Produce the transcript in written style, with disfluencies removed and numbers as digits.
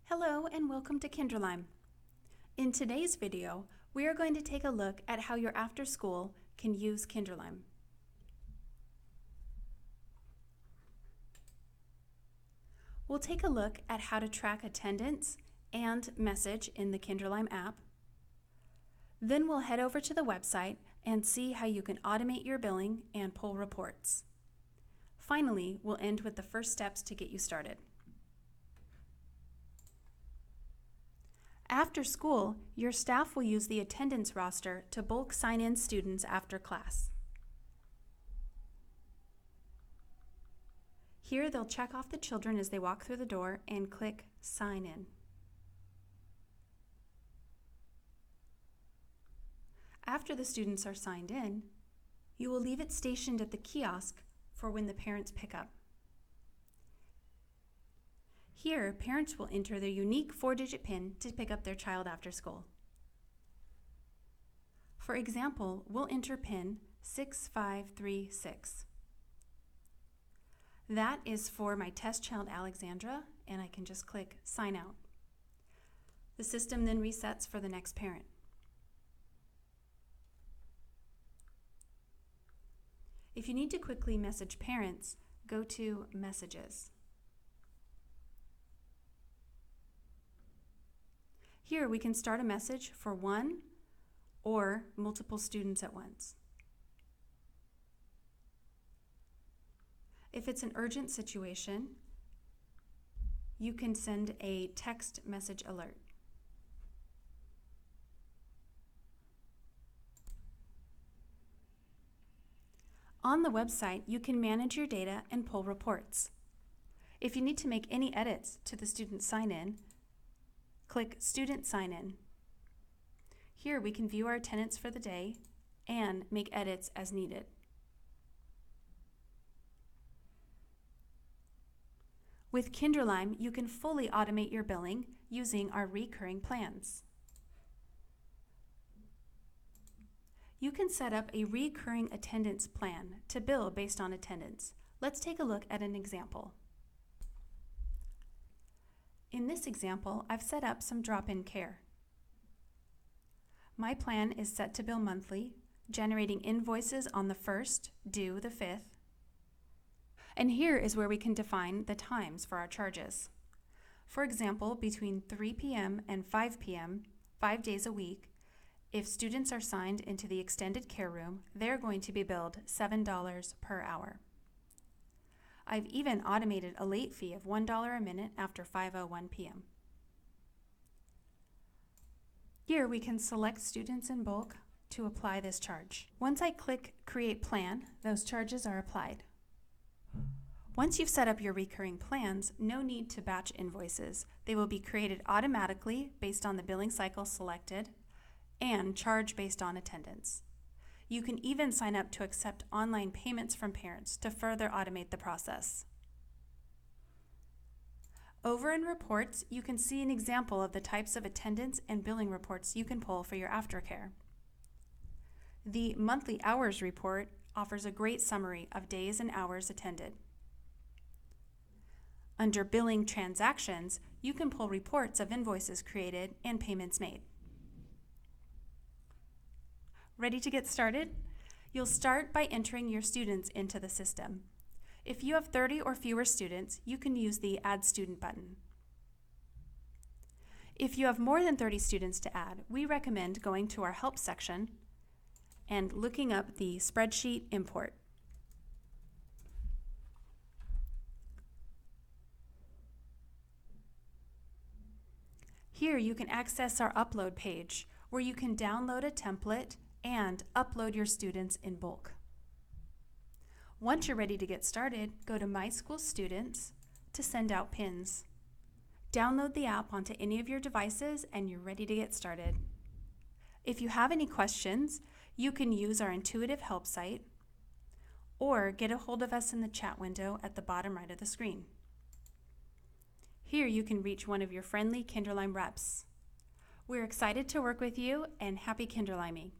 Hello and welcome to Kinderlime. In today's video, we are going to take a look at how your after school can use Kinderlime. We'll take a look at how to track attendance and message in the Kinderlime app. Then we'll head over to the website and see how you can automate your billing and pull reports. Finally, we'll end with the first steps to get you started. After school, your staff will use the attendance roster to bulk sign in students after class. Here they'll check off the children as they walk through the door and click Sign In. After the students are signed in, you will leave it stationed at the kiosk for when the parents pick up. Here, parents will enter their unique 4-digit PIN to pick up their child after school. For example, we'll enter PIN 6536. That is for my test child Alexandra, and I can just click Sign Out. The system then resets for the next parent. If you need to quickly message parents, go to Messages. Here we can start a message for one or multiple students at once. If it's an urgent situation, you can send a text message alert. On the website, you can manage your data and pull reports. If you need to make any edits to the student sign-in, click Student Sign In. Here we can view our attendance for the day and make edits as needed. With Kinderlime, you can fully automate your billing using our recurring plans. You can set up a recurring attendance plan to bill based on attendance. Let's take a look at an example. In this example, I've set up some drop-in care. My plan is set to bill monthly, generating invoices on the 1st, due the 5th. And here is where we can define the times for our charges. For example, between 3 p.m. and 5 p.m., 5 days a week, if students are signed into the extended care room, they're going to be billed $7 per hour. I've even automated a late fee of $1 a minute after 5:01 p.m. Here we can select students in bulk to apply this charge. Once I click Create Plan, those charges are applied. Once you've set up your recurring plans, no need to batch invoices. They will be created automatically based on the billing cycle selected and charged based on attendance. You can even sign up to accept online payments from parents to further automate the process. Over in Reports, you can see an example of the types of attendance and billing reports you can pull for your aftercare. The Monthly Hours Report offers a great summary of days and hours attended. Under Billing Transactions, you can pull reports of invoices created and payments made. Ready to get started? You'll start by entering your students into the system. If you have 30 or fewer students, you can use the Add Student button. If you have more than 30 students to add, we recommend going to our Help section and looking up the Spreadsheet Import. Here you can access our Upload page, where you can download a template and upload your students in bulk. Once you're ready to get started, go to My School Students to send out pins. Download the app onto any of your devices and you're ready to get started. If you have any questions, you can use our intuitive help site or get a hold of us in the chat window at the bottom right of the screen. Here you can reach one of your friendly Kinderlime reps. We're excited to work with you and happy Kinderliming.